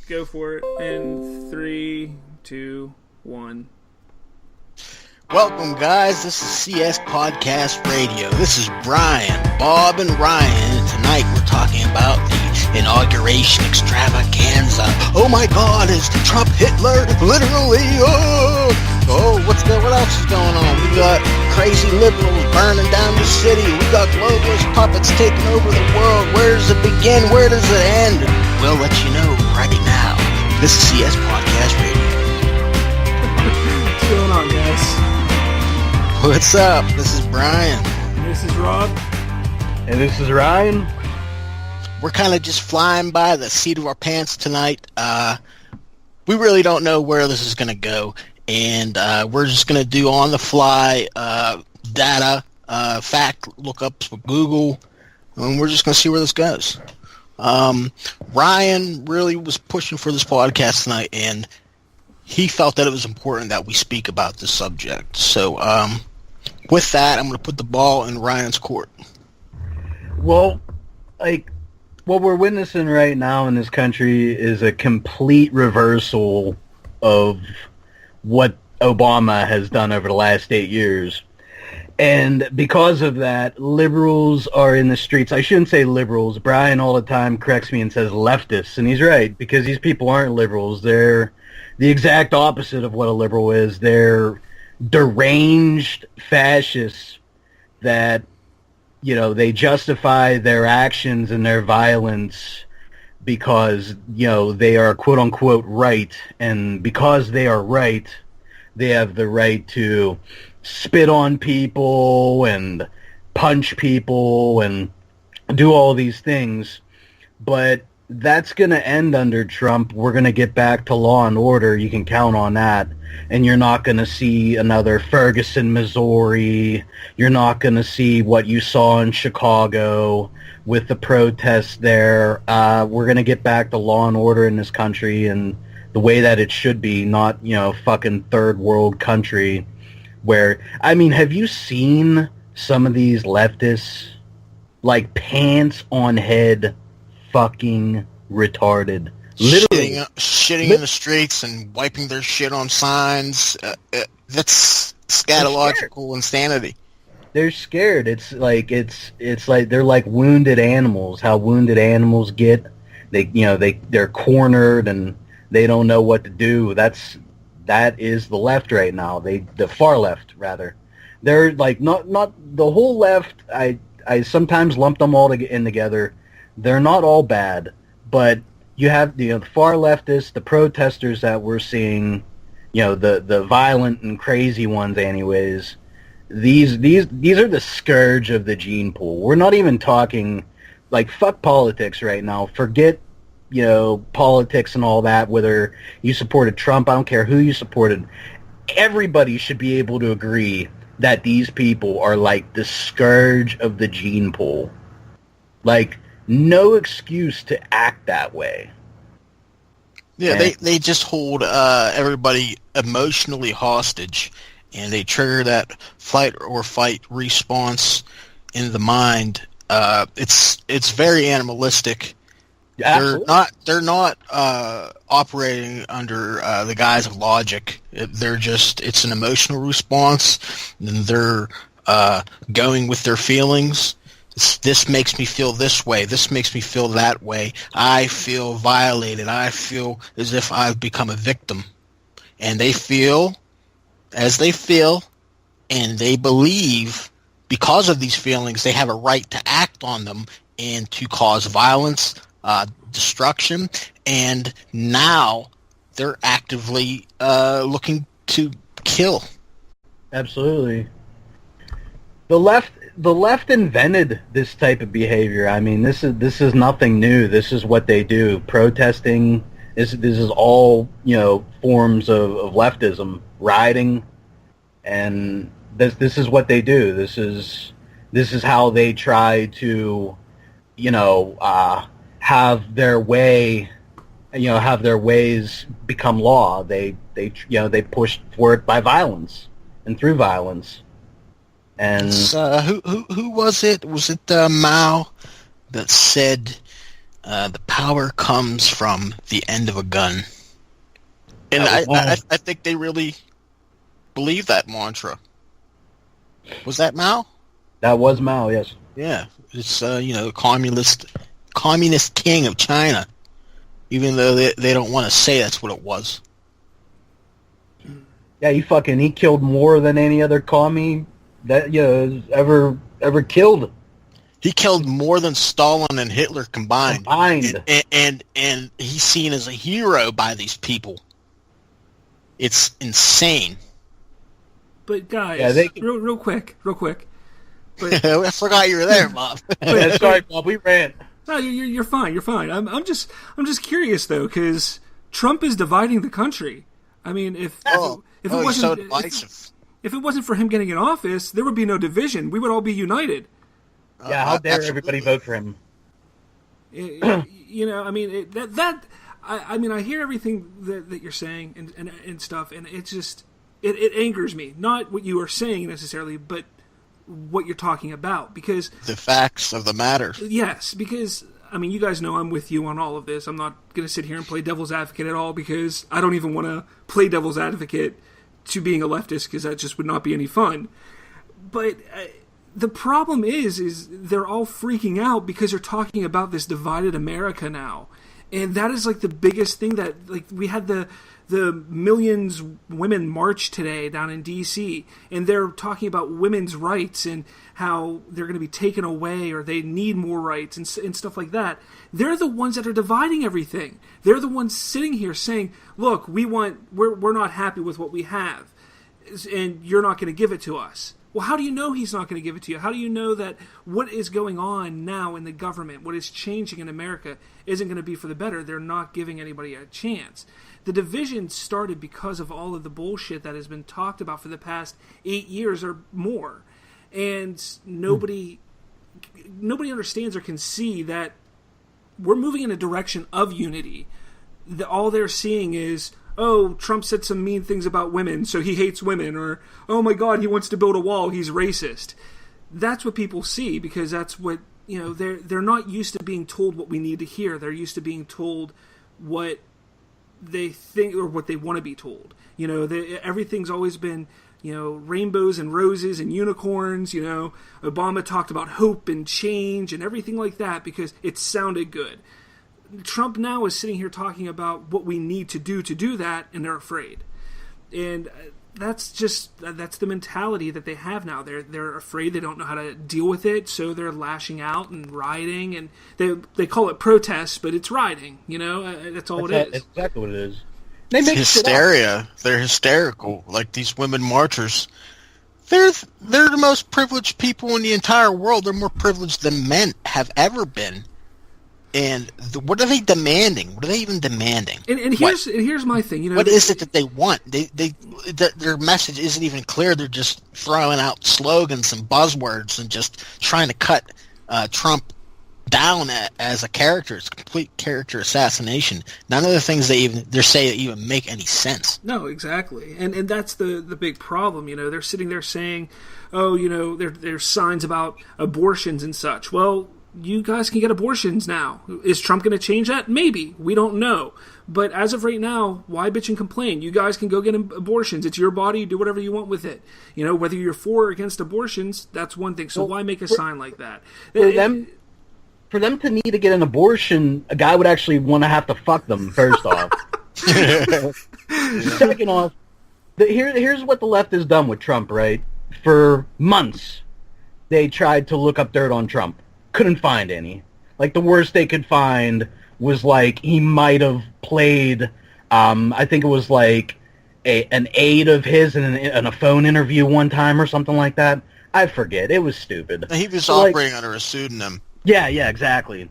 Go for it. In 3, 2, 1. Welcome, guys. This is CS Podcast Radio. This is Brian, Bob, and Ryan. And tonight we're talking about the inauguration extravaganza. Oh my God, is Trump Hitler? Literally. What else is going on? We got crazy liberals burning down the city. We got globalist puppets taking over the world. Where does it begin? Where does it end? We'll let you know right now. This is CS Podcast Radio. What's going on, guys? What's up? This is Brian. This is Rob. And this is Ryan. We're kind of just flying by the seat of our pants tonight. We really don't know where this is going to go. And we're just going to do on-the-fly data, fact lookups with Google, and we're just going to see where this goes. Ryan really was pushing for this podcast tonight, and he felt that it was important that we speak about this subject. So with that, I'm going to put the ball in Ryan's court. Well, what we're witnessing right now in this country is a complete reversal of what Obama has done over the last 8 years. And because of that, liberals are in the streets. I shouldn't say liberals. Brian all the time corrects me and says leftists. And he's right, because these people aren't liberals. They're the exact opposite of what a liberal is. They're deranged fascists that, you know, they justify their actions and their violence because, you know, they are quote-unquote right, and because they are right, they have the right to spit on people and punch people and do all these things. But that's going to end under Trump. We're going to get back to law and order. You can count on that. And you're not going to see another Ferguson, Missouri. You're not going to see what you saw in Chicago with the protests there. We're going to get back to law and order in this country and the way that it should be, not, you know, fucking third world country where, I mean, have you seen some of these leftists, like, pants on head fucking retarded? Literally shitting in the streets and wiping their shit on signs. That's scatological insanity. They're scared. It's like they're like wounded animals. How wounded animals get. They're cornered and they don't know what to do. That is the left right now. The far left rather. They're like not the whole left. I sometimes lump them all in together. They're not all bad, but you have the far leftists, the protesters that we're seeing, the violent and crazy ones anyways. These are the scourge of the gene pool. We're not even talking, like, fuck politics right now. Forget, politics and all that, whether you supported Trump, I don't care who you supported. Everybody should be able to agree that these people are like the scourge of the gene pool. Like, no excuse to act that way. Yeah, they just hold everybody emotionally hostage, and they trigger that flight or fight response in the mind. It's very animalistic. Absolutely. They're not operating under the guise of logic. It's an emotional response, and they're going with their feelings. This makes me feel this way. This makes me feel that way. I feel violated. I feel as if I've become a victim. And they feel as they feel, and they believe because of these feelings they have a right to act on them and to cause violence, destruction, and now they're actively looking to kill. Absolutely. The left invented this type of behavior. I mean, this is nothing new. This is what they do. Protesting. This is all forms of leftism. Rioting, and this is what they do. This is how they try to have their way. Have their ways become law. They push for it by violence and through violence. And who was it? Was it Mao that said The power comes from the end of a gun. And I think they really believe that mantra. Was that Mao? That was Mao, yes. Yeah. It's, communist king of China. Even though they don't want to say that's what it was. Yeah, he killed more than any other commie that ever killed. He killed more than Stalin and Hitler combined. And he's seen as a hero by these people. It's insane. But guys, real quick. But, I forgot you were there, Bob. Sorry, Bob. We ran. No, you're fine. You're fine. I'm just curious though, because Trump is dividing the country. I mean, if it wasn't for him getting in office, there would be no division. We would all be united. Yeah, how dare everybody vote for him? I mean, I hear everything that you're saying and stuff, and it's just it angers me. Not what you are saying necessarily, but what you're talking about, because the facts of the matter. Yes, because I mean, you guys know I'm with you on all of this. I'm not going to sit here and play devil's advocate at all, because I don't even want to play devil's advocate to being a leftist, because that just would not be any fun. But the problem is they're all freaking out because they're talking about this divided America now. And that is like the biggest thing that, like, we had the millions women march today down in D.C. and they're talking about women's rights and how they're going to be taken away or they need more rights and stuff like that. They're the ones that are dividing everything. They're the ones sitting here saying, look, we're not happy with what we have and you're not going to give it to us. Well, how do you know he's not going to give it to you? How do you know that what is going on now in the government, what is changing in America, isn't going to be for the better? They're not giving anybody a chance. The division started because of all of the bullshit that has been talked about for the past 8 years or more. And nobody understands or can see that we're moving in a direction of unity. All they're seeing is, oh, Trump said some mean things about women, so he hates women, or, oh my God, he wants to build a wall, he's racist. That's what people see, because that's what, they're not used to being told what we need to hear. They're used to being told what they think or what they want to be told. Everything's always been, rainbows and roses and unicorns. Obama talked about hope and change and everything like that because it sounded good. Trump now is sitting here talking about what we need to do that, and they're afraid. And that's the mentality that they have now. They're afraid, they don't know how to deal with it, so they're lashing out and rioting, and they call it protests, but it's rioting. That's all it is. That's exactly what it is. It's hysteria. They're hysterical. Like these women marchers. They're the most privileged people in the entire world. They're more privileged than men have ever been. And what are they demanding? What are they even demanding? And here's my thing. What is it that they want? Their message isn't even clear. They're just throwing out slogans and buzzwords and just trying to cut Trump down as a character. It's complete character assassination. None of the things they're saying even make any sense. No, exactly. And that's the big problem. They're sitting there saying, oh, there's signs about abortions and such. Well, you guys can get abortions now. Is Trump going to change that? Maybe. We don't know. But as of right now, why bitch and complain? You guys can go get abortions. It's your body. Do whatever you want with it. Whether you're for or against abortions, that's one thing. So why make a sign like that? For them to need to get an abortion, a guy would actually want to have to fuck them, first off. Second off, here's what the left has done with Trump, right? For months, they tried to look up dirt on Trump. Couldn't find any. Like, the worst they could find was, like, he might have played, I think it was, like, an aide of his in a phone interview one time or something like that. I forget. It was stupid. He was operating under a pseudonym. Yeah, exactly.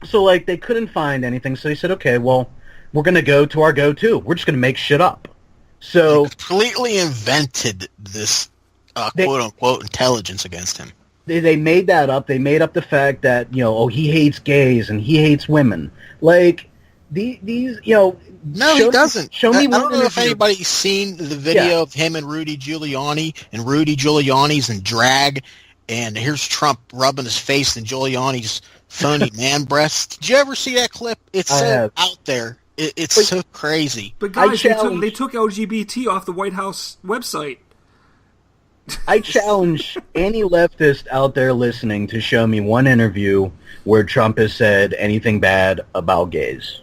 So, like, they couldn't find anything, so they said, okay, well, we're going to go to our go-to. We're just going to make shit up. So... They completely invented this, quote-unquote, intelligence against him. They made that up. They made up the fact that, he hates gays and he hates women. Like, these. No, he doesn't. Show me I one. don't know if anybody's seen the video of him and Rudy Giuliani, and Rudy Giuliani's in drag, and here's Trump rubbing his face in Giuliani's phony man breasts. Did you ever see that clip? It's so out there. It's so crazy. But guys, they took LGBT off the White House website. I challenge any leftist out there listening to show me one interview where Trump has said anything bad about gays.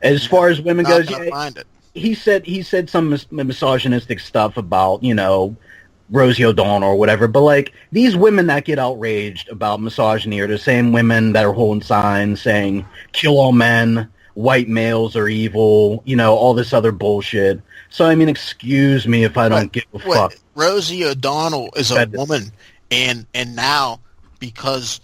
As far as women goes, find it. He said some misogynistic stuff about, Rosie O'Donnell or whatever, but like these women that get outraged about misogyny are the same women that are holding signs saying kill all men, white males are evil, all this other bullshit. So I mean, excuse me if I don't give a fuck. Rosie O'Donnell is a woman, and now because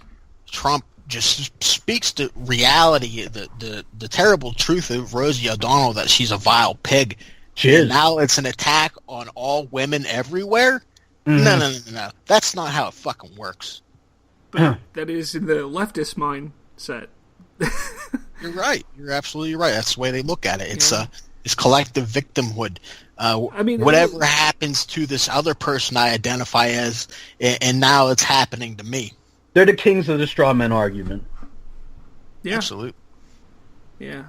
Trump just speaks the reality, the terrible truth of Rosie O'Donnell, that she's a vile pig. She is. Now it's an attack on all women everywhere. Mm-hmm. No. That's not how it fucking works. But that is in the leftist mindset. You're right. You're absolutely right. That's the way they look at it. It's collective victimhood. Whatever happens to this other person I identify as, and now it's happening to me. They're the kings of the straw man argument. Yeah, absolutely. Yeah,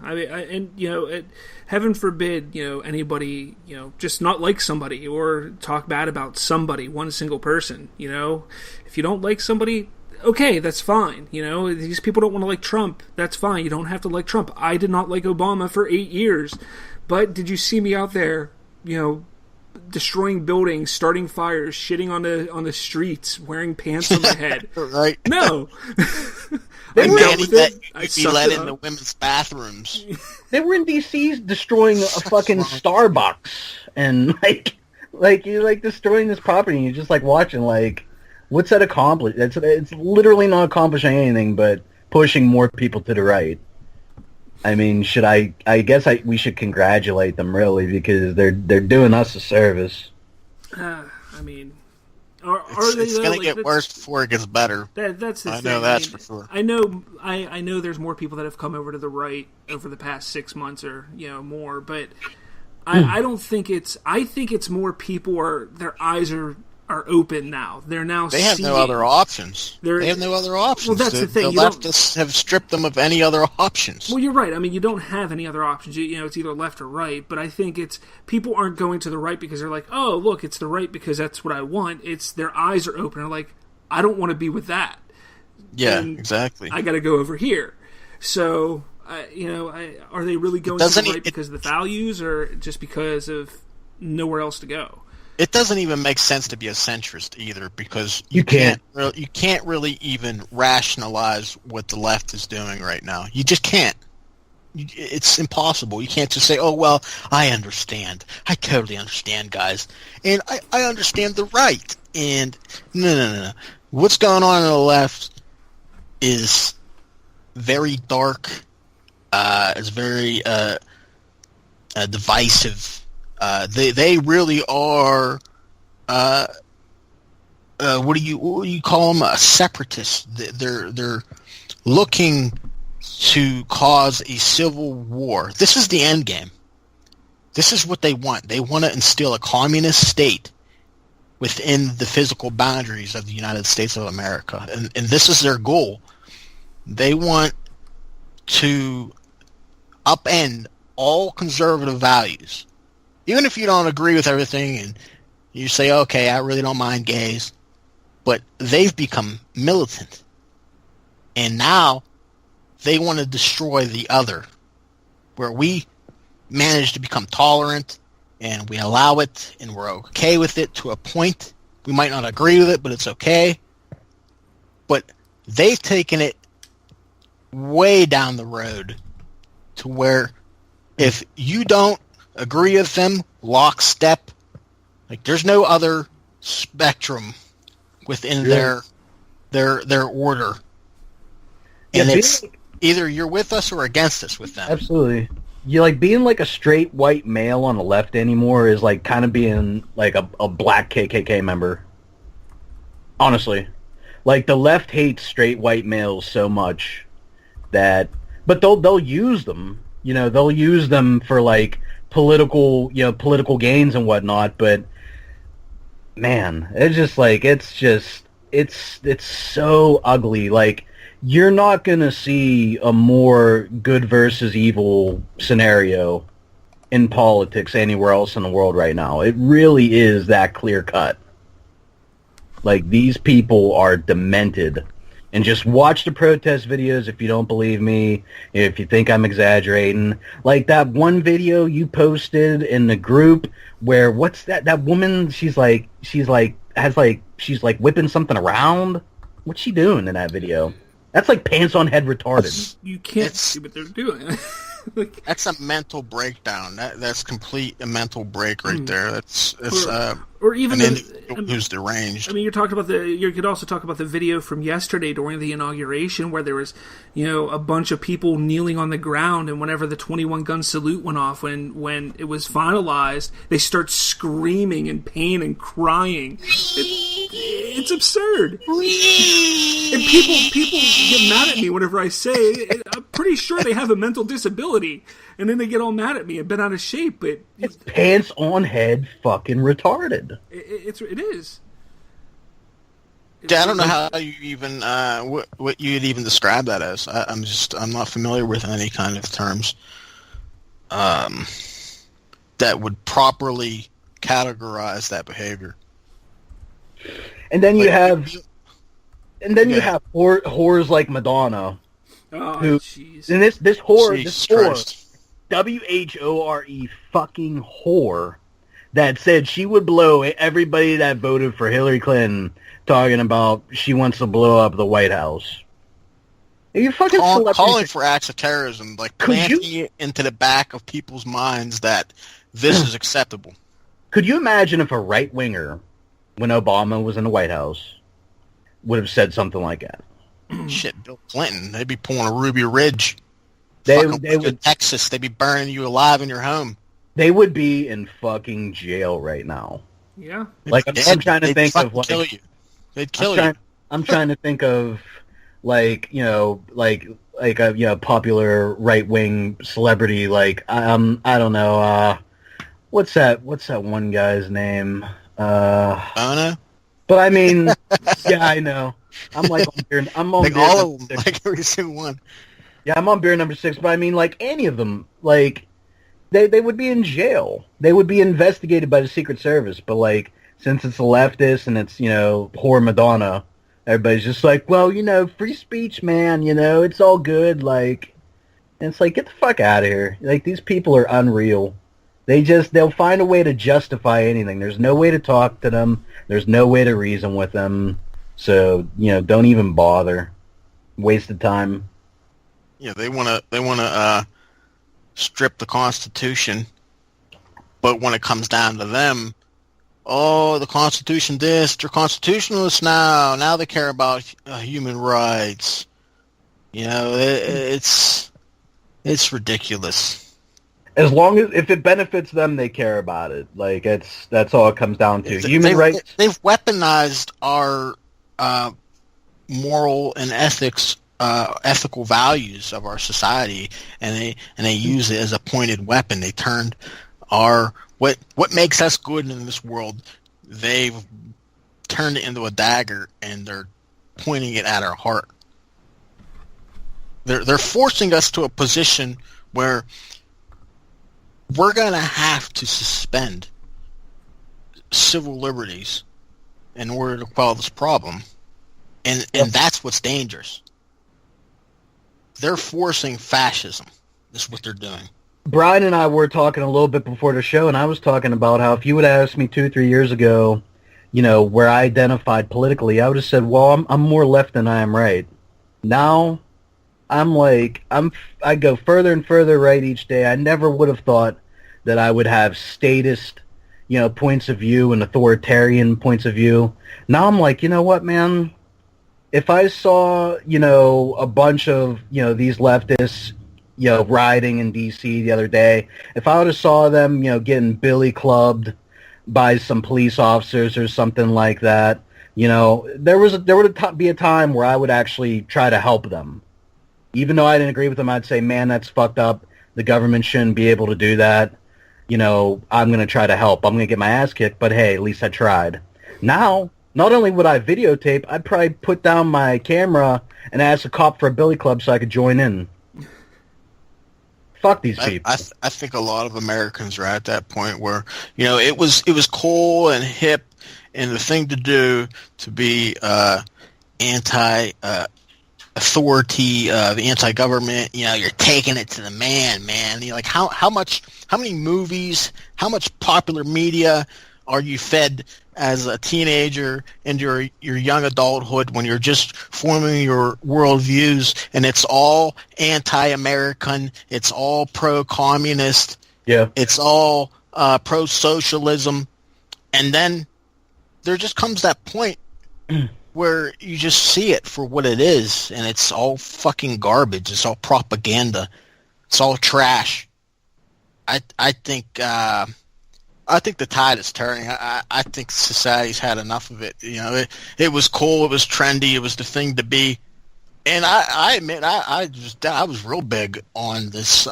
heaven forbid, anybody, just not like somebody or talk bad about somebody, one single person. If you don't like somebody, okay, that's fine. These people don't want to like Trump. That's fine. You don't have to like Trump. I did not like Obama for 8 years, but did you see me out there, destroying buildings, starting fires, shitting on the streets, wearing pants on my head? Right? No. I dealt with it. You'd be let in the women's bathrooms. They were in D.C. destroying a fucking Starbucks, and you're destroying this property, and you're just watching what's that accomplish? It's literally not accomplishing anything but pushing more people to the right. I mean, I guess we should congratulate them, really, because they're doing us a service. It's going to get worse before it gets better. That's the thing. I know that's for sure. I know there's more people that have come over to the right over the past 6 months or more, but I don't think it's. I think it's more people their eyes are open now. They have no other options. They have no other options. Well, that's the thing. The leftists have stripped them of any other options. Well, you're right. I mean, you don't have any other options. It's either left or right. But I think it's people aren't going to the right because they're like, oh, look, it's the right because that's what I want. It's their eyes are open. They're like, I don't want to be with that. Yeah, exactly. I got to go over here. So, are they really going to the right because of the values or just because of nowhere else to go? It doesn't even make sense to be a centrist either, because you can't really even rationalize what the left is doing right now. You just can't. It's impossible. You can't just say, "Oh well, I understand. I totally understand, guys, and I understand the right." And no. What's going on the left is very dark. It's very divisive. They really are. What do you call them? Separatists. They're looking to cause a civil war. This is the end game. This is what they want. They want to instill a communist state within the physical boundaries of the United States of America, and this is their goal. They want to upend all conservative values. Even if you don't agree with everything and you say, okay, I really don't mind gays, but they've become militant. And now they want to destroy the other, where we manage to become tolerant and we allow it and we're okay with it to a point. We might not agree with it, but it's okay. But they've taken it way down the road to where if you don't agree with them lockstep, there's no other spectrum within their order, and it's either you're with us or against us with them. Absolutely. You being a straight white male on the left anymore is kind of being a black KKK member. Honestly, the left hates straight white males so much that, but they'll use them. They'll use them for political gains and whatnot, but man, it's it's so ugly. Like, you're not gonna see a more good versus evil scenario in politics anywhere else in the world right now. It really is that clear cut. Like, these people are demented. And just watch the protest videos if you don't believe me, if you think I'm exaggerating. Like that one video you posted in the group where, what's that woman, she's like whipping something around? What's she doing in that video? That's like pants on head retarded. You can't see what they're doing. Like, that's a mental breakdown. That's complete a mental break right there. Or even who's deranged. I mean, you could also talk about the video from yesterday during the inauguration where there was, a bunch of people kneeling on the ground, and whenever the 21 gun salute went off, when it was finalized, they start screaming in pain and crying. It's absurd. And people get mad at me whenever I say it. I'm pretty sure they have a mental disability, and then they get all mad at me and bent out of shape. But it's pants on head fucking retarded. It is. Yeah, I don't know how you even what you'd even describe that as. I'm not familiar with any kind of terms that would properly categorize that behavior. And then you have whores like Madonna. Oh, jeez. And this whore, Christ. WHORE fucking whore, that said she would blow everybody that voted for Hillary Clinton, talking about she wants to blow up the White House. Are you fucking calling for acts of terrorism, like planting it into the back of people's minds that this is acceptable. Could you imagine if a right winger, when Obama was in the White House, would have said something like that? Shit, Bill Clinton, they'd be pulling a Ruby Ridge. They would Texas, they'd be burning you alive in your home. They would be in fucking jail right now. Yeah. Like, I'm trying to think of, like... kill you. They'd kill you. I'm trying to think of, like, a popular right-wing celebrity, like, I don't know, what's that one guy's name? Bono? But I mean, yeah, I know. I'm on like beer all of them, 6. like every single one. Yeah, I'm on beer number 6, but I mean, like, any of them, like, they would be in jail. They would be investigated by the Secret Service, but, like, since it's a leftist and it's, whore Madonna, everybody's just like, well, free speech, man, it's all good, like, and it's like, get the fuck out of here. Like, these people are unreal. They'll find a way to justify anything. There's no way to talk to them. There's no way to reason with them. So, don't even bother. Waste of time. Yeah, they want to strip the Constitution, but when it comes down to them, oh, the Constitution this, they're constitutionalists now. Now they care about human rights. It's ridiculous. As long as if it benefits them, they care about it. Like that's all it comes down to. Human rights. They've weaponized our moral and ethical values of our society, and they use it as a pointed weapon. They turned our what makes us good in this world. They've turned it into a dagger, and they're pointing it at our heart. They're forcing us to a position where we're going to have to suspend civil liberties in order to quell this problem. And that's what's dangerous. They're forcing fascism. That's what they're doing. Brian and I were talking a little bit before the show, and I was talking about how if you would have asked me 2-3 years ago, where I identified politically, I would have said, well, I'm more left than I am right. Now, I go further and further right each day. I never would have thought that I would have statist, points of view and authoritarian points of view. Now I'm like, you know what, man? If I saw, a bunch of, these leftists, rioting in D.C. the other day, if I would have saw them, getting billy clubbed by some police officers or something like that, there would be a time where I would actually try to help them. Even though I didn't agree with them, I'd say, man, that's fucked up. The government shouldn't be able to do that. I'm going to try to help. I'm going to get my ass kicked, but hey, at least I tried. Now, Not only would I videotape, I'd probably put down my camera and ask a cop for a billy club so I could join in. Fuck these people. I think a lot of Americans are at that point where, it was cool and hip and the thing to do to be anti authority, the anti-government. You're taking it to the man. Like how many movies, how much popular media are you fed as a teenager into your young adulthood when you're just forming your worldviews, and it's all anti-American, it's all pro-communist, it's all pro-socialism, and then there just comes that point where you just see it for what it is, and it's all fucking garbage, it's all propaganda, it's all trash. I think the tide is turning. I think society's had enough of it. It was cool. It was trendy. It was the thing to be. And I admit, I was real big on this.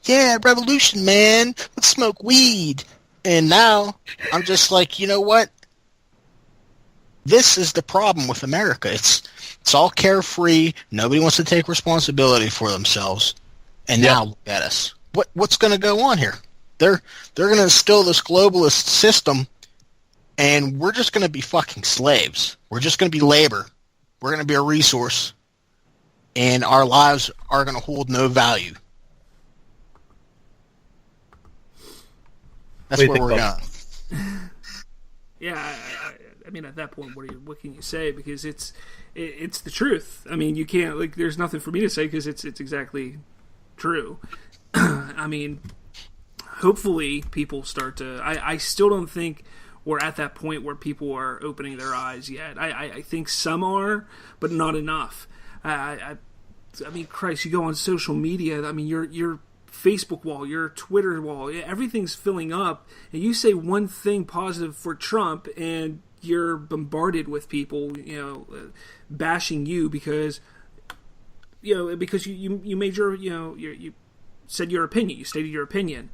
Revolution, man. Let's smoke weed. And now I'm just like, you know what? This is the problem with America. It's all carefree. Nobody wants to take responsibility for themselves. And now look at us. What's going to go on here? They're going to instill this globalist system, and we're just going to be fucking slaves. We're just going to be labor. We're going to be a resource, and our lives are going to hold no value. That's where we're going. Yeah, I mean, at that point, what can you say? Because it's the truth. I mean, you can't, there's nothing for me to say because it's exactly true. I mean, hopefully people start to... I still don't think we're at that point where people are opening their eyes yet. I think some are, but not enough. I mean, Christ, you go on social media, I mean, your Facebook wall, your Twitter wall, everything's filling up, and you say one thing positive for Trump, and you're bombarded with people, bashing you because you made your, you said your opinion, you stated your opinion.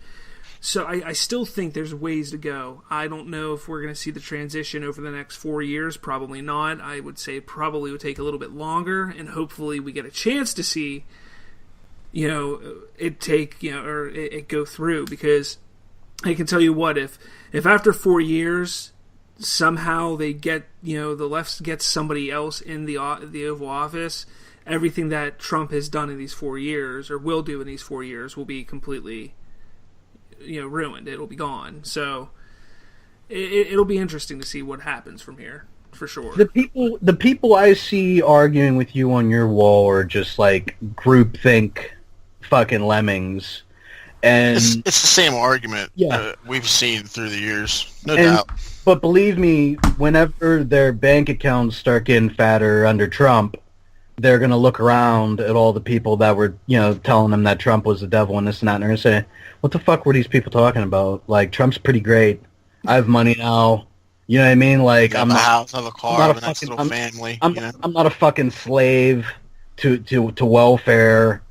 So I still think there's ways to go. I don't know if we're going to see the transition over the next 4 years. Probably not. I would say it probably would take a little bit longer, and hopefully we get a chance to see, it take, or it go through. Because I can tell you what, if after 4 years somehow they get, the left gets somebody else in the Oval Office, everything that Trump has done in these 4 years, or will do in these 4 years, will be completely... ruined. It'll be gone. So it'll be interesting to see what happens from here, for sure. The people I see arguing with you on your wall are just like groupthink fucking lemmings, and it's the same argument we've seen through the years, no doubt. But believe me, whenever their bank accounts start getting fatter under Trump, they're going to look around at all the people that were, telling them that Trump was the devil and this and that, and they're going to say, what the fuck were these people talking about? Like, Trump's pretty great. I have money now. You know what I mean? Like, I'm not a house, I have a car, I have a nice little family. I'm not a fucking slave to welfare,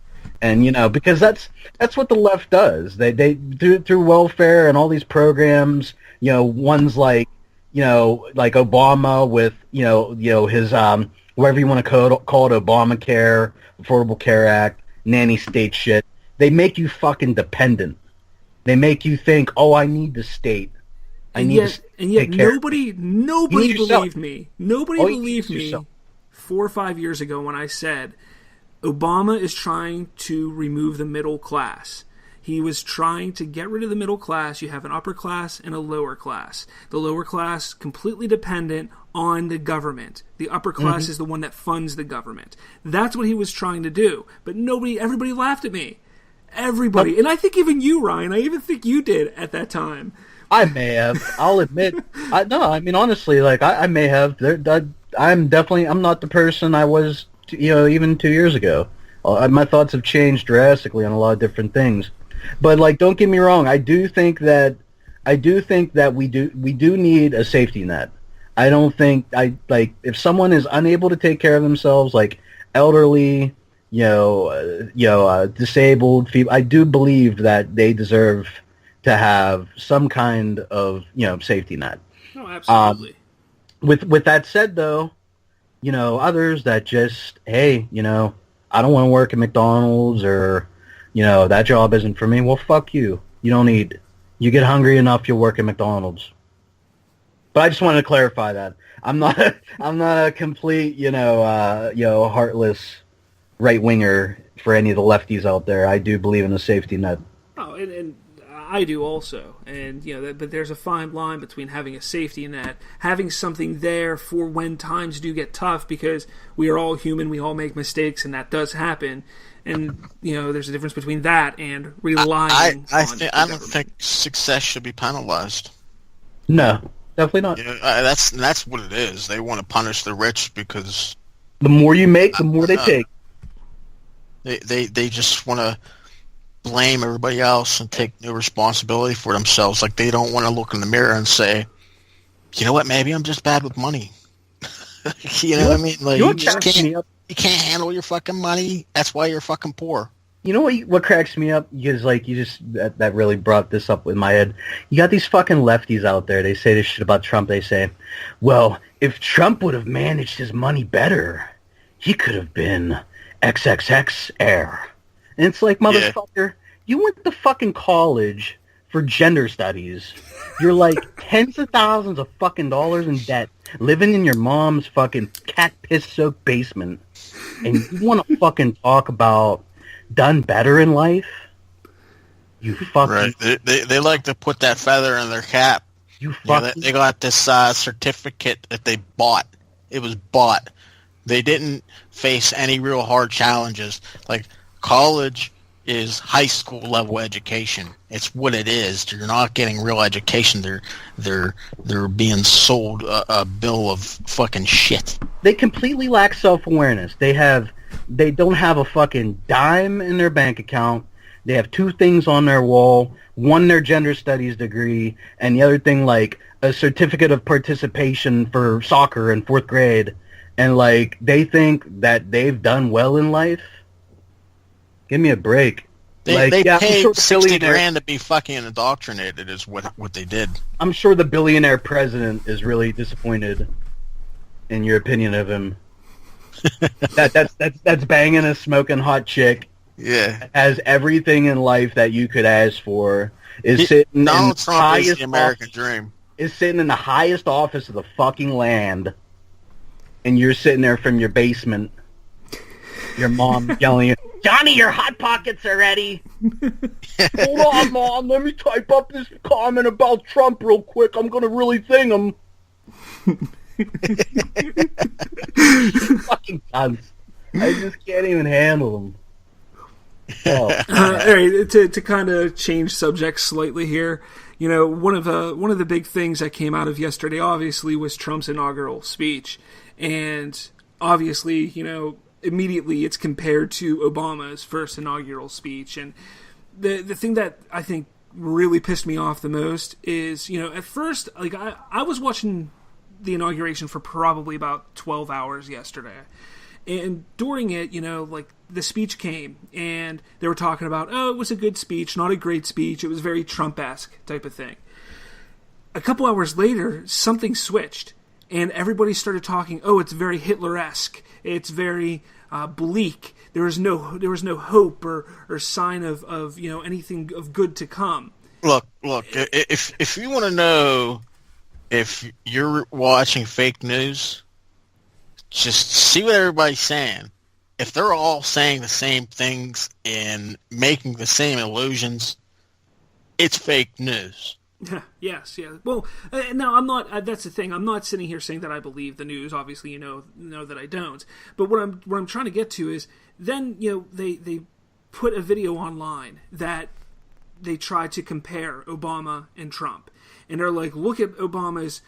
and because that's what the left does. They through welfare and all these programs. Ones like like Obama with his whatever you want to call it, Obamacare, Affordable Care Act, nanny state shit. They make you fucking dependent. They make you think, oh, I need the state. And yet nobody believed me. Nobody believed me 4 or 5 years ago when I said Obama is trying to remove the middle class. He was trying to get rid of the middle class. You have an upper class and a lower class. The lower class completely dependent on the government. The upper class is the one that funds the government. That's what he was trying to do. But everybody laughed at me. Everybody. And I think even you, Ryan, I even think you did at that time. I may have. I'll admit. Honestly, I may have. I'm not the person I was, even 2 years ago. My thoughts have changed drastically on a lot of different things. But don't get me wrong, I do think that we do need a safety net. I don't think if someone is unable to take care of themselves, like elderly, disabled people, I do believe that they deserve to have some kind of safety net. No, absolutely. with that said, though, others that just, hey, I don't want to work at McDonald's, or, that job isn't for me. Well, fuck you. You don't need. You get hungry enough, you'll work at McDonald's. But I just wanted to clarify that I'm not a complete, heartless right winger for any of the lefties out there. I do believe in a safety net. Oh, and I do also, and but there's a fine line between having a safety net, having something there for when times do get tough, because we are all human, we all make mistakes, and that does happen. And there's a difference between that and relying. I don't think success should be penalized. No, definitely not. That's what it is. They want to punish the rich because the more you make, the more they take. They just want to blame everybody else and take no responsibility for themselves. Like, they don't want to look in the mirror and say, you know what, maybe I'm just bad with money. You know what I mean? Like, you can't handle your fucking money. That's why you're fucking poor. You know what cracks me up? Because, that really brought this up in my head. You got these fucking lefties out there. They say this shit about Trump. They say, well, if Trump would have managed his money better, he could have been XXX heir. And it's like, motherfucker, you went to fucking college for gender studies. You're like tens of thousands of fucking dollars in debt, living in your mom's fucking cat piss soaked basement, and you want to fucking talk about done better in life? You fucking right. They like to put that feather in their cap. They got this certificate that they bought. It was bought. They didn't face any real hard challenges. Like, college is high school level education. It's what it is. You're not getting real education. They're being sold a bill of fucking shit. They completely lack self-awareness. They don't have a fucking dime in their bank account. They have two things on their wall. One, their gender studies degree, and the other thing, like, a certificate of participation for soccer in 4th grade. And, like, they think that they've done well in life. Give me a break. They paid 60 grand to be fucking indoctrinated is what they did. I'm sure the billionaire president is really disappointed in your opinion of him. That's banging a smoking hot chick. Yeah. Has everything in life that you could ask for. Donald Trump is the American dream. Is sitting in the highest office of the fucking land. And you're sitting there from your basement. Your mom yelling at Johnny, your Hot Pockets are ready. Hold on, Mom. Let me type up this comment about Trump real quick. I'm going to really thing him. Fucking cunts. I just can't even handle them. Oh. All right, to kind of change subjects slightly here, one of the big things that came out of yesterday, obviously, was Trump's inaugural speech, and obviously, immediately it's compared to Obama's first inaugural speech, and the thing that I think really pissed me off the most is, at first, like, I was watching the inauguration for probably about 12 hours yesterday. And during it, like, the speech came, and they were talking about, it was a good speech, not a great speech. It was very Trump-esque type of thing. A couple hours later, something switched, and everybody started talking, it's very Hitler-esque. It's very bleak. There was no hope or sign of anything of good to come. Look. If you want to know if you're watching fake news, just see what everybody's saying. If they're all saying the same things and making the same illusions, it's fake news. Yes, yeah. Well, no, I'm not. That's the thing. I'm not sitting here saying that I believe the news. Obviously, you know that I don't. But what I'm trying to get to is then they put a video online that they tried to compare Obama and Trump, and they're like, look at Obama's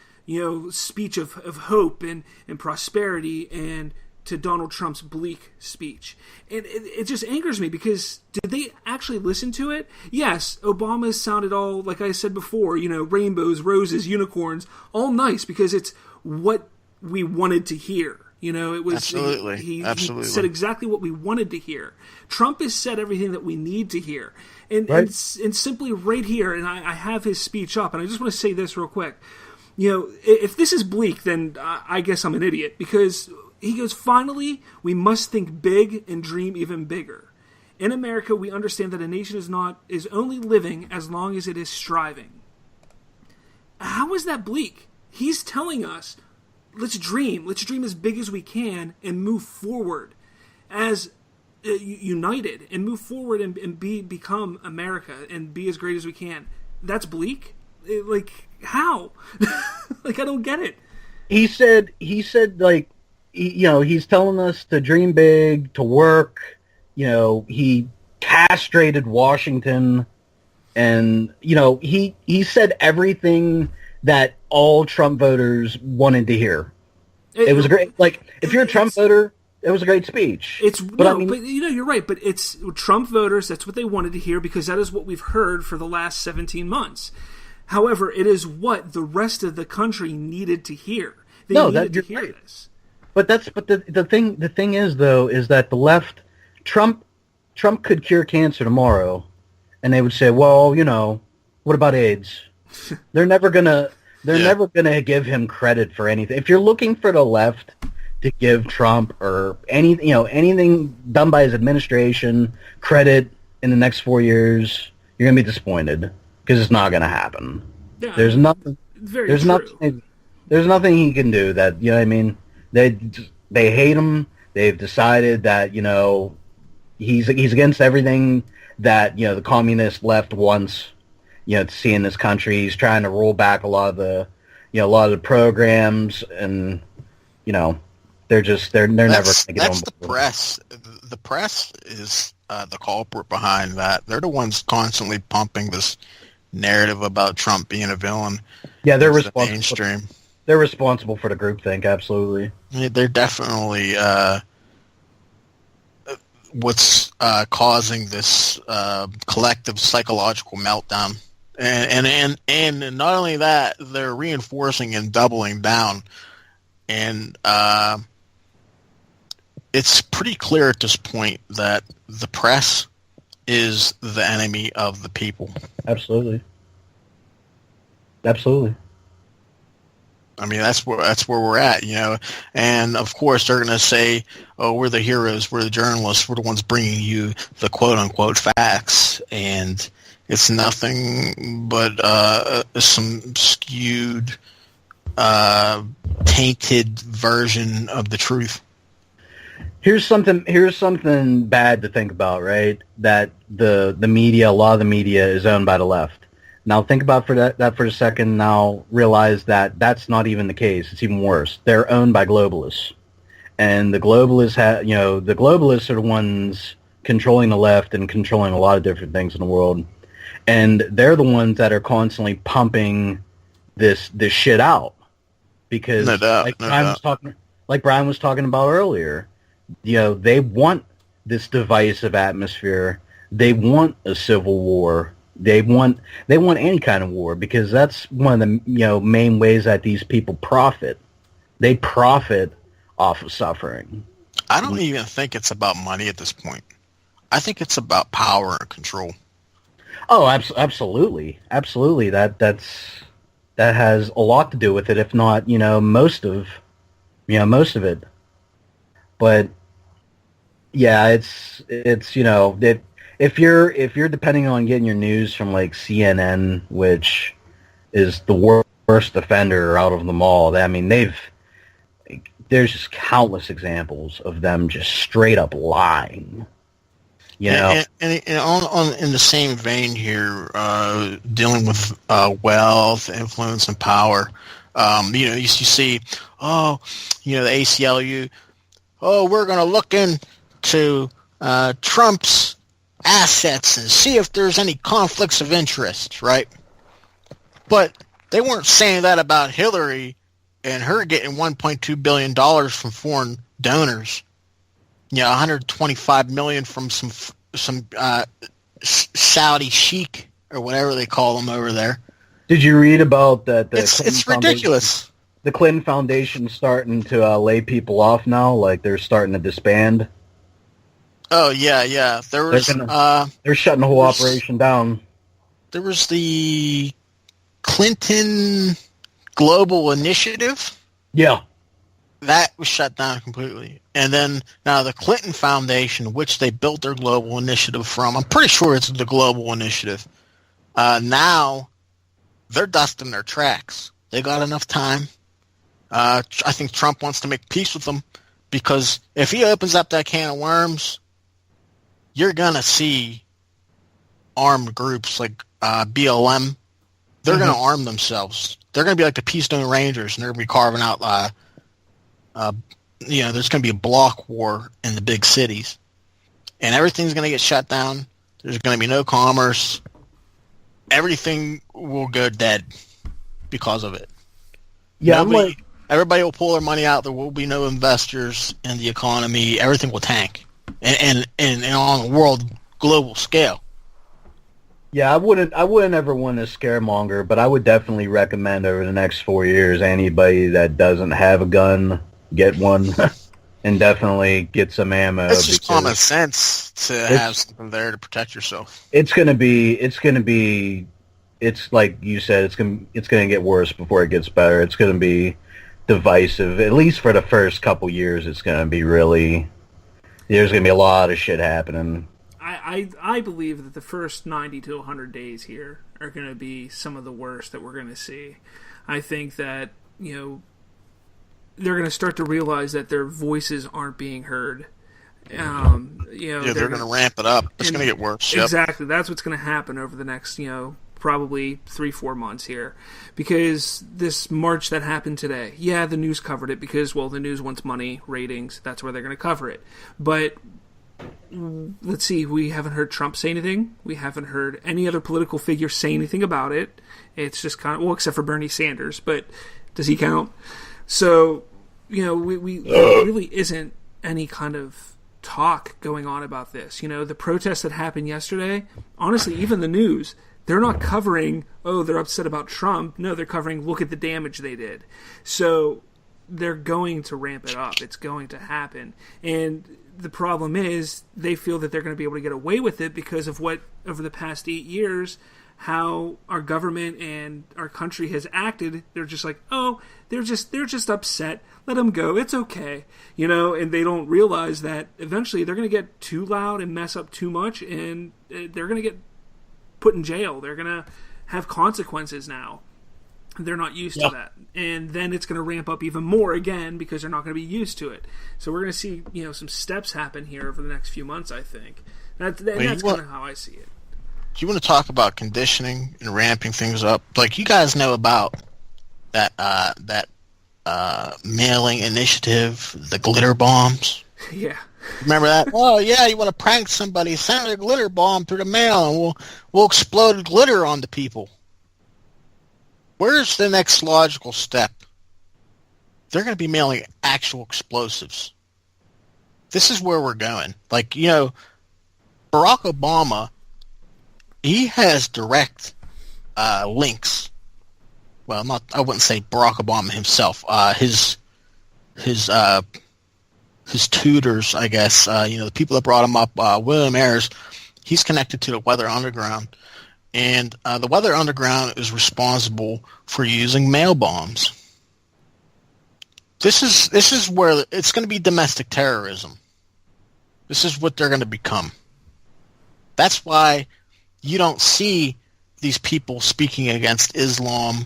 speech of hope and prosperity, and to Donald Trump's bleak speech. And it just angers me, because did they actually listen to it? Yes, Obama sounded all, like I said before, rainbows, roses, unicorns, all nice, because it's what we wanted to hear. It was absolutely. He absolutely said exactly what we wanted to hear. Trump has said everything that we need to hear. And, right. and simply right here, and I have his speech up, and I just want to say this real quick. if this is bleak, then I guess I'm an idiot, because he goes, finally, we must think big and dream even bigger. In America, we understand that a nation is only living as long as it is striving. How is that bleak? He's telling us, let's dream as big as we can and move forward as united, and move forward and become America and be as great as we can. That's bleak? How? I don't get it. He said, like, he's telling us to dream big, to work. He castrated Washington, and, he said everything that all Trump voters wanted to hear. It was great. Like, if you're a Trump voter, it was a great speech. But you're right. But it's Trump voters. That's what they wanted to hear, because that is what we've heard for the last 17 months. However, it is what the rest of the country needed to hear. They needed to hear this. But the thing is, though, is that the left, Trump could cure cancer tomorrow, and they would say, well, what about AIDS? They're never gonna give him credit for anything. If you're looking for the left to give Trump or anything done by his administration credit in the next 4 years, you're gonna be disappointed, because it's not gonna happen. Yeah, there's nothing. Very there's true. nothing. There's nothing he can do. That They hate him. They've decided that he's against everything that the communist left wants to see in this country. He's trying to roll back a lot of the programs, and they're never going to get on board. That's the press. The press is the culprit behind that. They're the ones constantly pumping this narrative about Trump being a villain. Yeah, they're responsible. Mainstream. They're responsible for the groupthink, absolutely. They're definitely what's causing this collective psychological meltdown. And not only that, they're reinforcing and doubling down. And it's pretty clear at this point that the press is the enemy of the people. Absolutely. Absolutely. I mean, that's where we're at, And of course, they're going to say, "Oh, we're the heroes, we're the journalists, we're the ones bringing you the quote unquote facts," and it's nothing but some skewed, tainted version of the truth. Here's something bad to think about, right? That the media, a lot of the media, is owned by the left. Now think about that for a second. Now realize that that's not even the case. It's even worse. They're owned by globalists, and the globalists the globalists are the ones controlling the left and controlling a lot of different things in the world, and they're the ones that are constantly pumping this shit out, because like Brian was talking about earlier, they want this divisive atmosphere. They want a civil war. They want any kind of war, because that's one of the main ways that these people profit. They profit off of suffering. I don't even think it's about money at this point. I think it's about power and control. Oh, absolutely, absolutely. That has a lot to do with it, if not most of it. But yeah, it's If you're depending on getting your news from like CNN, which is the worst offender out of them all, I mean, there's just countless examples of them just straight up lying. And in the same vein here, dealing with wealth, influence, and power. You see, the ACLU. Oh, we're going to look into Trump's assets and see if there's any conflicts of interest, right? But they weren't saying that about Hillary and her getting $1.2 billion from foreign donors. $125 million from some Saudi sheik or whatever they call them over there. Did you read about that? It's ridiculous. The Clinton Foundation's starting to lay people off now, like they're starting to disband. Oh yeah. They're shutting the whole operation down. There was the Clinton global initiative, Yeah. that was shut down completely. And then now the Clinton Foundation, which they built their global initiative from, I'm pretty sure it's the global initiative. Now they're dusting their tracks. They got enough time. I think Trump wants to make peace with them because if he opens up that can of worms, you're going to see armed groups like BLM. They're going to arm themselves. They're going to be like the Keystone Rangers, and they're going to be carving out, there's going to be a block war in the big cities. And everything's going to get shut down. There's going to be no commerce. Everything will go dead because of it. Yeah, everybody will pull their money out. There will be no investors in the economy. Everything will tank, and on a world global scale. Yeah, I wouldn't ever want to scaremonger, but I would definitely recommend over the next 4 years anybody that doesn't have a gun get one, and definitely get some ammo. It's just common sense to have something there to protect yourself. It's like you said, it's gonna get worse before it gets better. It's gonna be divisive, at least for the first couple years. It's gonna be there's gonna be a lot of shit happening. I believe that the first 90 to 100 days here are going to be some of the worst that we're going to see. I think that, they're going to start to realize that their voices aren't being heard. They're going to ramp it up. It's going to get worse. Yep. Exactly. That's what's going to happen over the next, probably 3-4 months here. Because this march that happened today, the news covered it because, the news wants money, ratings, that's where they're going to cover it. But let's see, we haven't heard Trump say anything. We haven't heard any other political figure say anything about it. It's just kind of, except for Bernie Sanders, but does he count? So, we really isn't any kind of talk going on about this. The protests that happened yesterday, honestly, even the news, they're not covering, they're upset about Trump. No, they're covering, look at the damage they did. So they're going to ramp it up. It's going to happen. And the problem is they feel that they're going to be able to get away with it because of what, over the past 8 years, how our government and our country has acted. They're just like, they're just upset. Let them go. It's okay. And they don't realize that eventually they're going to get too loud and mess up too much, and they're going to get put in jail. They're going to have consequences now. They're not used to that. And then it's going to ramp up even more again because they're not going to be used to it. So we're going to see, some steps happen here over the next few months, I think. That's kind of how I see it. Do you want to talk about conditioning and ramping things up? Like, you guys know about that mailing initiative, the glitter bombs? Yeah. Remember that? Oh, yeah, you want to prank somebody, send a glitter bomb through the mail, and we'll explode glitter onto people. Where's the next logical step? They're going to be mailing actual explosives. This is where we're going. Like, Barack Obama, he has direct links. Well, I wouldn't say Barack Obama himself. His tutors, I guess, the people that brought him up, William Ayers, he's connected to the Weather Underground. And the Weather Underground is responsible for using mail bombs. This is where it's going to be domestic terrorism. This is what they're going to become. That's why you don't see these people speaking against Islam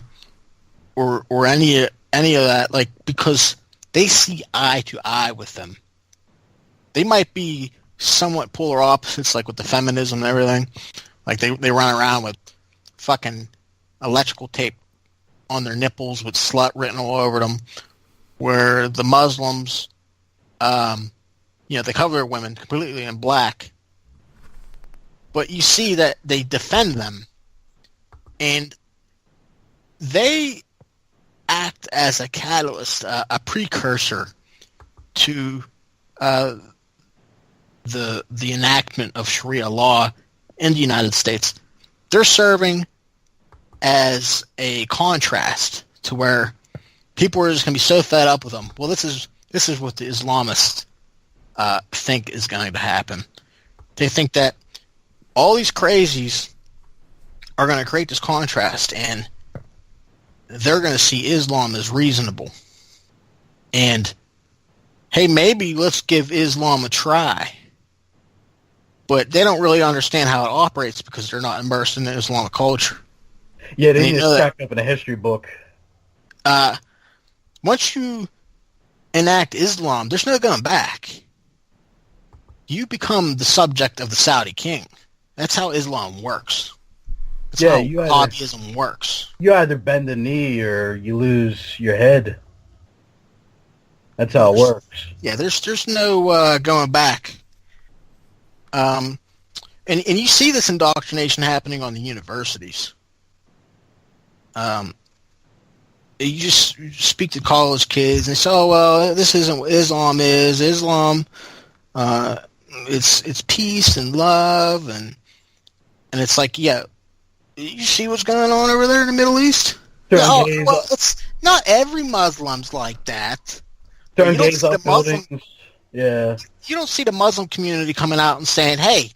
or any of that, like, because they see eye to eye with them. They might be somewhat polar opposites, like with the feminism and everything. Like, they run around with fucking electrical tape on their nipples with slut written all over them, where the Muslims, they cover their women completely in black. But you see that they defend them, and they act as a catalyst, a precursor to the enactment of Sharia law in the United States. They're serving as a contrast to where people are just going to be so fed up with them. Well, this is what the Islamists think is going to happen. They think that all these crazies are going to create this contrast, and they're going to see Islam as reasonable. And, hey, maybe let's give Islam a try. But they don't really understand how it operates because they're not immersed in the Islamic culture. Yeah, they just cracked up in a history book. Once you enact Islam, there's no going back. You become the subject of the Saudi king. That's how Islam works. That's how Wahhabism works. You either bend the knee or you lose your head. That's how it works. Yeah, there's no going back. And you see this indoctrination happening on the universities. You just speak to college kids and they say, "Oh well, this isn't what Islam is. Islam, it's peace and love," and it's like, yeah, you see what's going on over there in the Middle East? Well, it's not every Muslim's like that. Throwing gays off buildings. Yeah. You don't see the Muslim community coming out and saying, "Hey,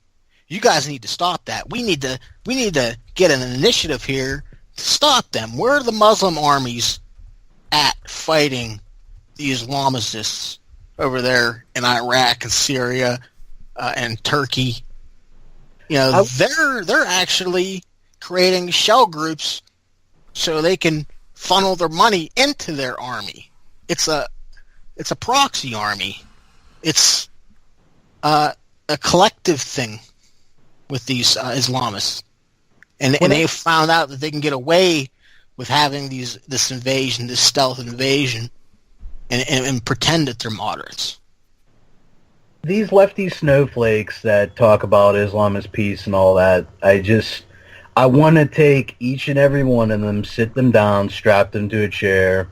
you guys need to stop that. We need to get an initiative here to stop them." Where are the Muslim armies at fighting the Islamists over there in Iraq and Syria and Turkey? You know, they're actually creating shell groups so they can funnel their money into their army. It's a proxy army. It's a collective thing with these Islamists, and they found out that they can get away with having this invasion, this stealth invasion, and pretend that they're moderates. These lefty snowflakes that talk about Islam as peace and all that, I want to take each and every one of them, sit them down, strap them to a chair,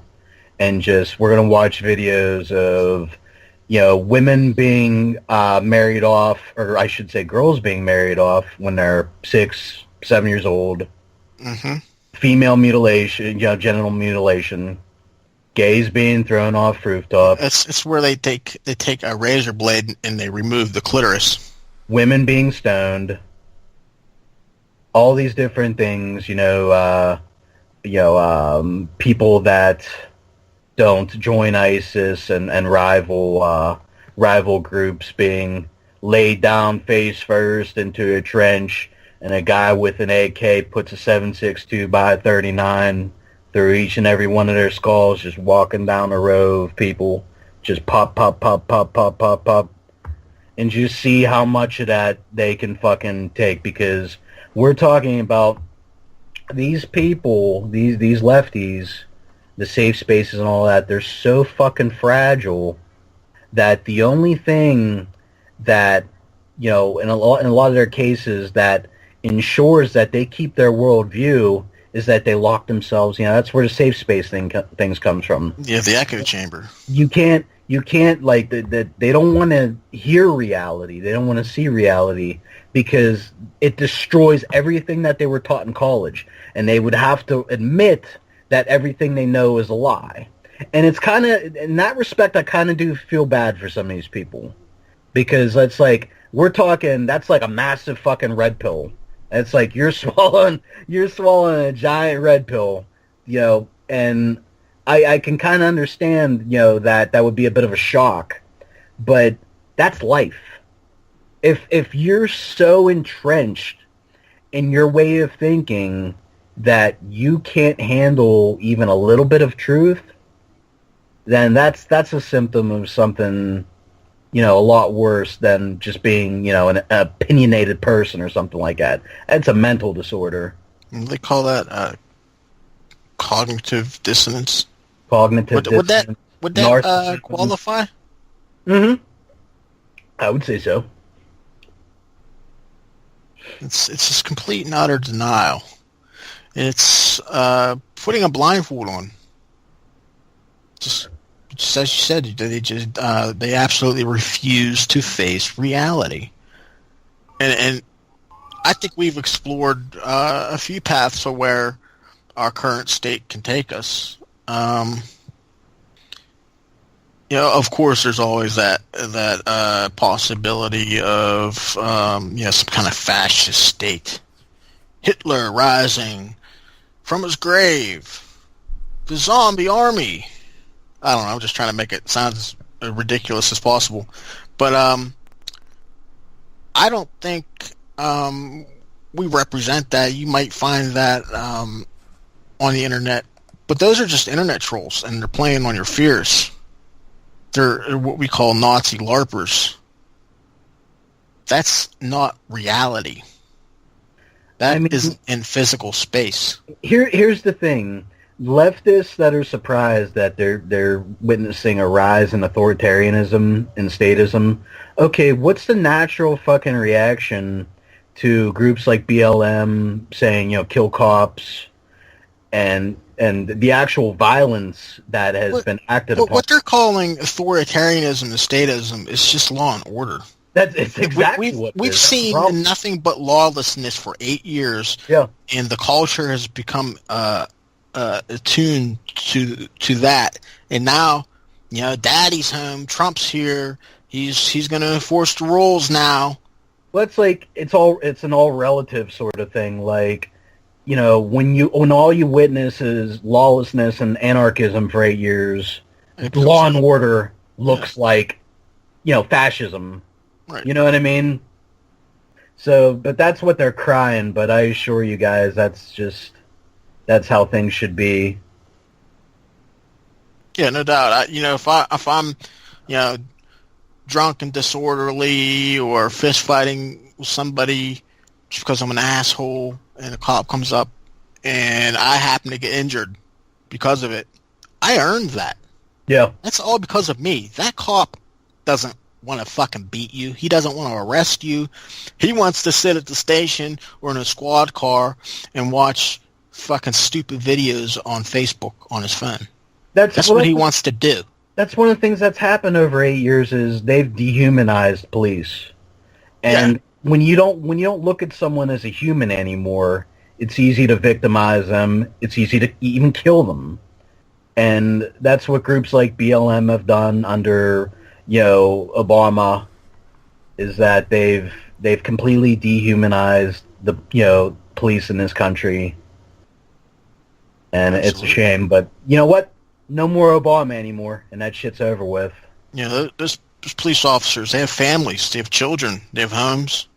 and we're going to watch videos of, women being married off, or I should say girls being married off when they're 6, 7 years old. Mm-hmm. Female mutilation, genital mutilation. Gays being thrown off rooftops. It's where they take a razor blade and they remove the clitoris. Women being stoned. All these different things, people that don't join ISIS and rival groups being laid down face first into a trench, and a guy with an AK puts a 7.62 by 39 through each and every one of their skulls, just walking down a row of people, just pop, pop, pop, pop, pop, pop, pop, and just see how much of that they can fucking take, because we're talking about these people, these lefties, the safe spaces and all that, they're so fucking fragile that the only thing that, in a lot of their cases that ensures that they keep their worldview is that they lock themselves. That's where the safe space things comes from. Yeah, the echo chamber. You can't like they don't want to hear reality. They don't want to see reality because it destroys everything that they were taught in college, and they would have to admit that everything they know is a lie. And it's kind of, in that respect, I kind of do feel bad for some of these people, because that's like, that's like a massive fucking red pill. It's like you're swallowing a giant red pill, and I can kind of understand, that would be a bit of a shock, but that's life. If you're so entrenched in your way of thinking that you can't handle even a little bit of truth, then that's a symptom of something, a lot worse than just being, an opinionated person or something like that. It's a mental disorder. They call that cognitive dissonance. Cognitive dissonance. Would that qualify? Mm-hmm. I would say so. It's just complete and utter denial. It's putting a blindfold on. Just as you said, they absolutely refuse to face reality. And I think we've explored a few paths of where our current state can take us. Of course, there's always that possibility of some kind of fascist state, Hitler rising from his grave, the zombie army. I don't know. I'm just trying to make it sound as ridiculous as possible. But I don't think we represent that. You might find that on the internet. But those are just internet trolls, and they're playing on your fears. They're what we call Nazi LARPers. That's not reality. That isn't in physical space. Here's the thing. Leftists that are surprised that they're witnessing a rise in authoritarianism and statism. Okay, what's the natural fucking reaction to groups like BLM saying, kill cops and the actual violence that has been acted upon? What they're calling authoritarianism and statism is just law and order. It's exactly what we've seen nothing but lawlessness for 8 years. Yeah, and the culture has become attuned to that. And now, Daddy's home. Trump's here. He's going to enforce the rules now. Well, it's an all relative sort of thing. Like, when all you witness is lawlessness and anarchism for 8 years, law and order looks like, fascism. Right. You know what I mean? So, but that's what they're crying. But I assure you guys, that's how things should be. Yeah, no doubt. If I'm, drunk and disorderly or fist fighting with somebody just because I'm an asshole, and a cop comes up and I happen to get injured because of it, I earned that. Yeah. That's all because of me. That cop doesn't want to fucking beat you. He doesn't want to arrest you. He wants to sit at the station or in a squad car and watch fucking stupid videos on Facebook on his phone. That's what he wants to do. That's one of the things that's happened over 8 years is they've dehumanized police. And when you don't look at someone as a human anymore, it's easy to victimize them. It's easy to even kill them. And that's what groups like BLM have done under Obama, is that they've completely dehumanized the police in this country, and Absolutely. It's a shame. But you know what? No more Obama anymore, and that shit's over with. Those police officers, they have families, they have children, they have homes.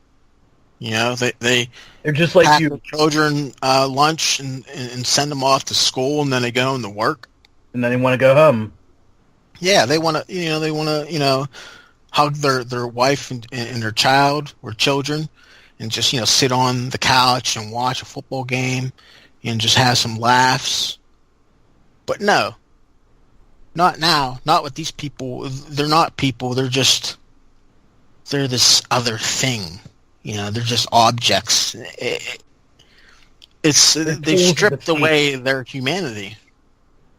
They're just like you. Their children lunch and send them off to school, and then they go into work, and then they want to go home. Yeah, they want to, hug their wife and their child or children and just, sit on the couch and watch a football game and just have some laughs. But no, not now. Not with these people. They're not people. They're this other thing. They're just objects. They've stripped away their humanity.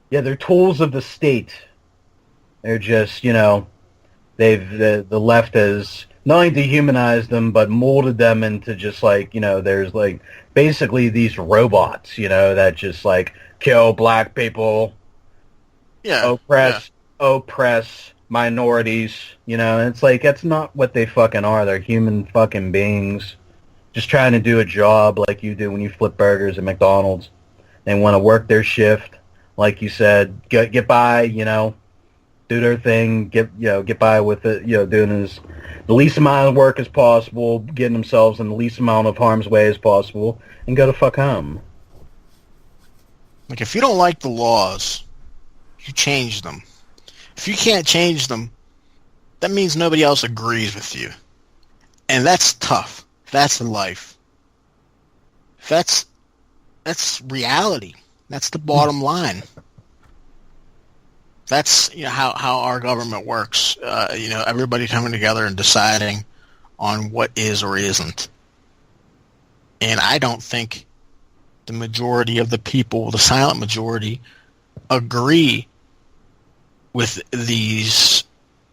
Yeah, they're tools of the state. They're just, the left has not only dehumanized them, but molded them into just like, there's like basically these robots, that just like kill black people, oppress minorities, and it's like, that's not what they fucking are. They're human fucking beings just trying to do a job like you do when you flip burgers at McDonald's. They want to work their shift, like you said, get by, do their thing, get by with it, doing the least amount of work as possible, getting themselves in the least amount of harm's way as possible, and go to fuck home. Like, if you don't like the laws, you change them. If you can't change them, that means nobody else agrees with you. And that's tough. That's life. That's reality. That's the bottom line. That's how our government works. Everybody coming together and deciding on what is or isn't. And I don't think the majority of the people, the silent majority, agree with these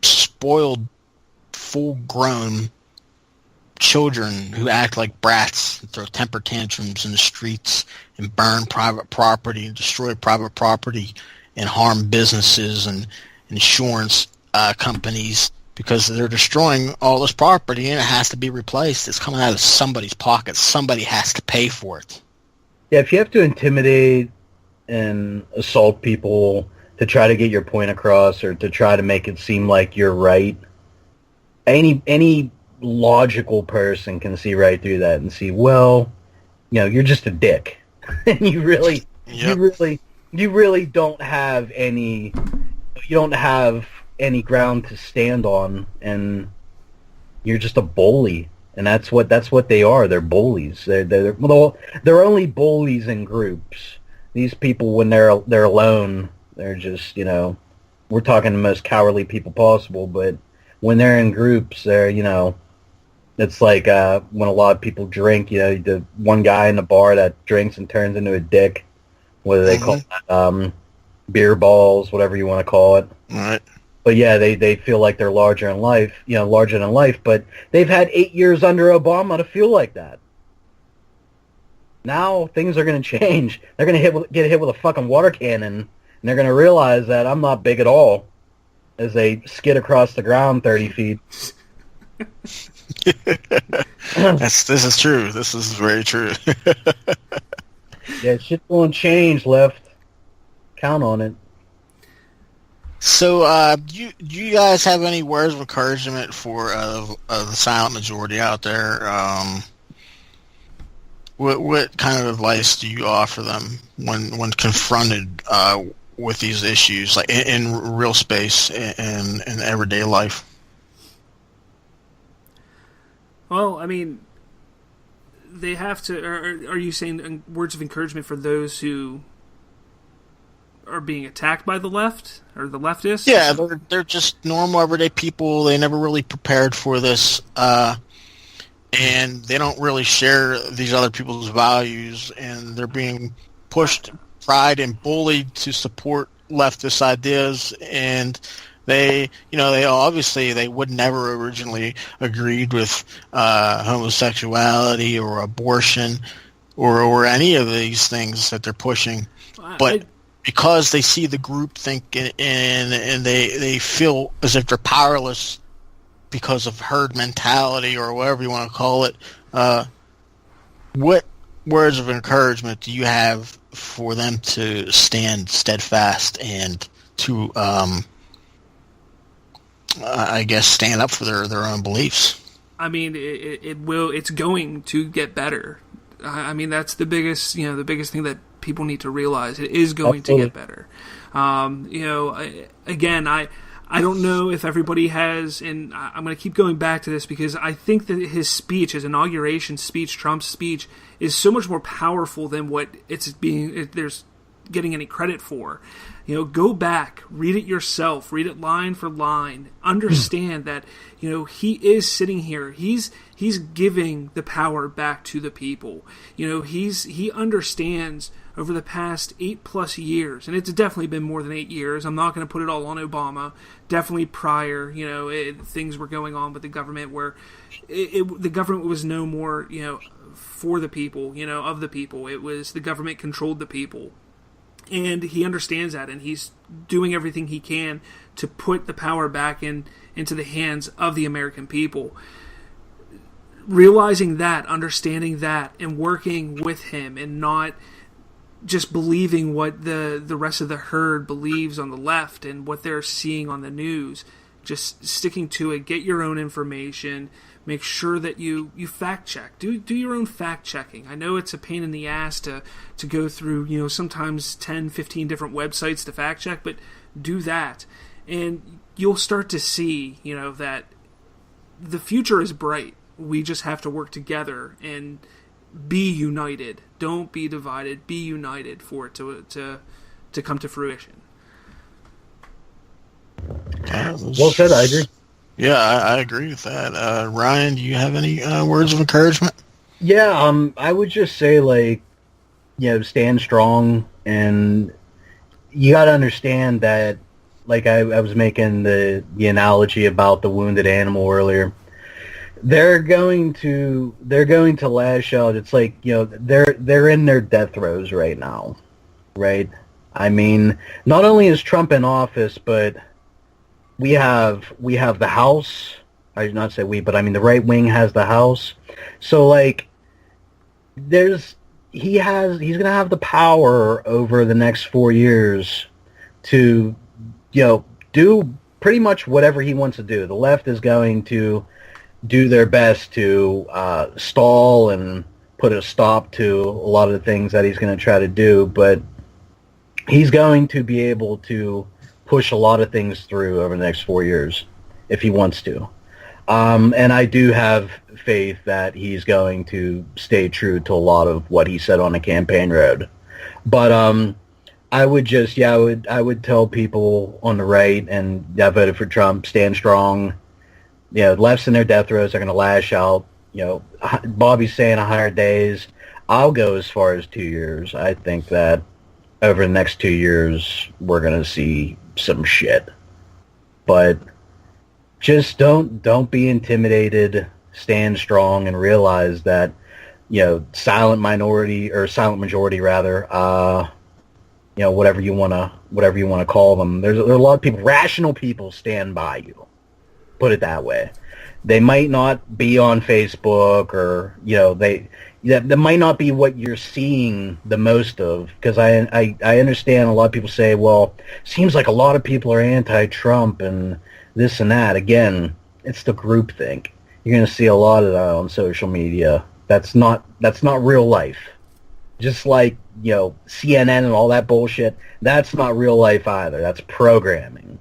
spoiled, full-grown children who act like brats and throw temper tantrums in the streets and burn private property and destroy private property and harm businesses and insurance companies because they're destroying all this property and it has to be replaced. It's coming out of somebody's pocket. Somebody has to pay for it. Yeah, if you have to intimidate and assault people to try to get your point across or to try to make it seem like you're right. Any logical person can see right through that and see, well, you're just a dick. And you really don't have any ground to stand on, and you're just a bully. And that's what they are. They're bullies. They're only bullies in groups. These people, when they're alone, they're just, we're talking the most cowardly people possible. But when they're in groups, they're, it's like when a lot of people drink. The one guy in the bar that drinks and turns into a dick. What do they call that? Beer balls, whatever you want to call it. All right. But yeah, they feel like they're larger than life. But they've had 8 years under Obama to feel like that. Now things are going to change. They're going to get hit with a fucking water cannon, and they're going to realize that I'm not big at all as they skid across the ground 30 feet. This is true. This is very true. Yeah, shit's going to change, Left. Count on it. So, do you guys have any words of encouragement for the silent majority out there? What kind of advice do you offer them when confronted with these issues, like in real space and in everyday life? Well, I mean, they have to. Are you saying words of encouragement for those who are being attacked by the left or the leftists? Yeah, they're just normal everyday people. They never really prepared for this, and they don't really share these other people's values, and they're being pushed, tried, and bullied to support leftist ideas. And they obviously they would never originally agreed with homosexuality or abortion or any of these things that they're pushing, but because they see the groupthink and they feel as if they're powerless because of herd mentality or whatever you want to call it. What words of encouragement do you have for them to stand steadfast and to, I guess, stand up for their own beliefs? I mean, it's going to get better. I mean, that's the biggest thing that people need to realize. It is going to get better. Again, I don't know if everybody has, and I'm going to keep going back to this because I think that his inauguration speech, Trump's speech, is so much more powerful than what there's getting any credit for. Go back, read it yourself, read it line for line, understand that, he is sitting here. He's giving the power back to the people. He understands over the past 8+ years, and it's definitely been more than 8 years. I'm not going to put it all on Obama. Definitely prior, things were going on with the government where the government was no more, for the people, of the people. It was the government controlled the people. And he understands that, and he's doing everything he can to put the power back into the hands of the American people. Realizing that, understanding that, and working with him, and not just believing what the rest of the herd believes on the left and what they're seeing on the news. Just sticking to it, get your own information, make sure that you fact check. Do your own fact checking. I know it's a pain in the ass to go through, sometimes 10, 15 different websites to fact check, but do that. And you'll start to see, that the future is bright. We just have to work together and be united. Don't be divided. Be united for it to come to fruition. Well said, I agree. Yeah, I agree with that. Ryan, do you have any words of encouragement? Yeah, I would just say, stand strong, and you got to understand that, I was making the analogy about the wounded animal earlier. They're going to lash out. It's like, they're in their death throes right now, right? I mean, not only is Trump in office, but we have the House. I did not say we, but I mean the right wing has the House. So there's he's gonna have the power over the next 4 years to, do pretty much whatever he wants to do. The left is going to do their best to stall and put a stop to a lot of the things that he's going to try to do, but he's going to be able to push a lot of things through over the next 4 years if he wants to. And I do have faith that he's going to stay true to a lot of what he said on the campaign road. But I would just, I would tell people on the right and that voted for Trump, stand strong. Left's in their death throes are going to lash out. Bobby's saying 100 days. I'll go as far as 2 years. I think that over the next 2 years, we're going to see some shit. But just don't be intimidated. Stand strong and realize that, silent minority or silent majority rather, whatever you want to call them. There are a lot of people, rational people, stand by you. Put it that way. They might not be on Facebook or that might not be what you're seeing the most of, because I understand a lot of people say, well, seems like a lot of people are anti-Trump and this and that. Again, it's the groupthink. You're going to see a lot of that on social media. That's not real life. Just like, CNN and all that bullshit, that's not real life either. That's programming.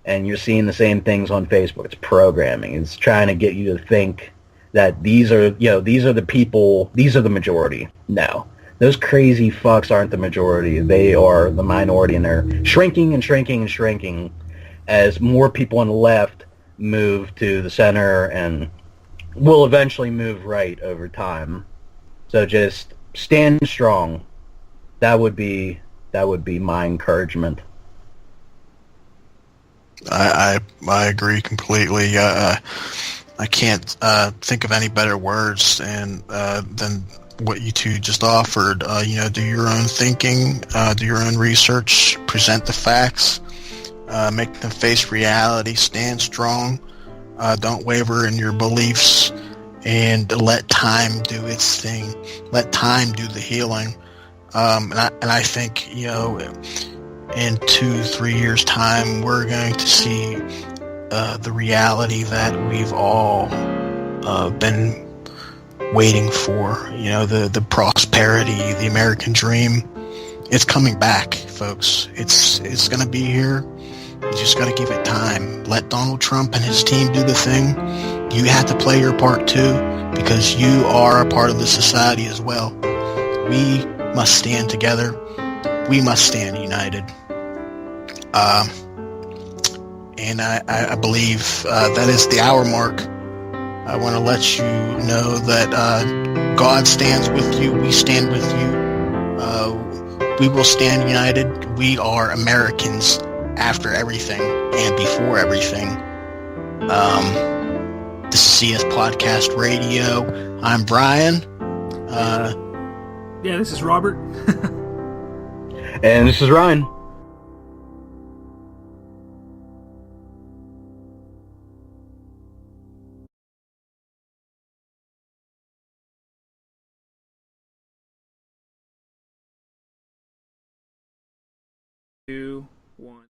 And you're seeing the same things on Facebook. It's programming. It's trying to get you to think that these are the people, these are the majority. No. Those crazy fucks aren't the majority. They are the minority, and they're shrinking and shrinking and shrinking as more people on the left move to the center and will eventually move right over time. So just stand strong. That would be my encouragement. I agree completely. I can't think of any better words than what you two just offered. Do your own thinking, do your own research, present the facts, make them face reality, stand strong, don't waver in your beliefs, and let time do its thing. Let time do the healing. And I think, in 2-3 years' time, we're going to see the reality that we've all been waiting for. The prosperity, the American dream. It's coming back, folks. It's going to be here. You just got to give it time. Let Donald Trump and his team do the thing. You have to play your part too, because you are a part of the society as well. We must stand together. We must stand united. And I believe that is the hour mark. I want to let you know that God stands with you. We stand with you. We will stand united. We are Americans after everything and before everything. This is CS Podcast Radio. I'm Brian. Yeah, this is Robert. And this is Ryan. Two, one.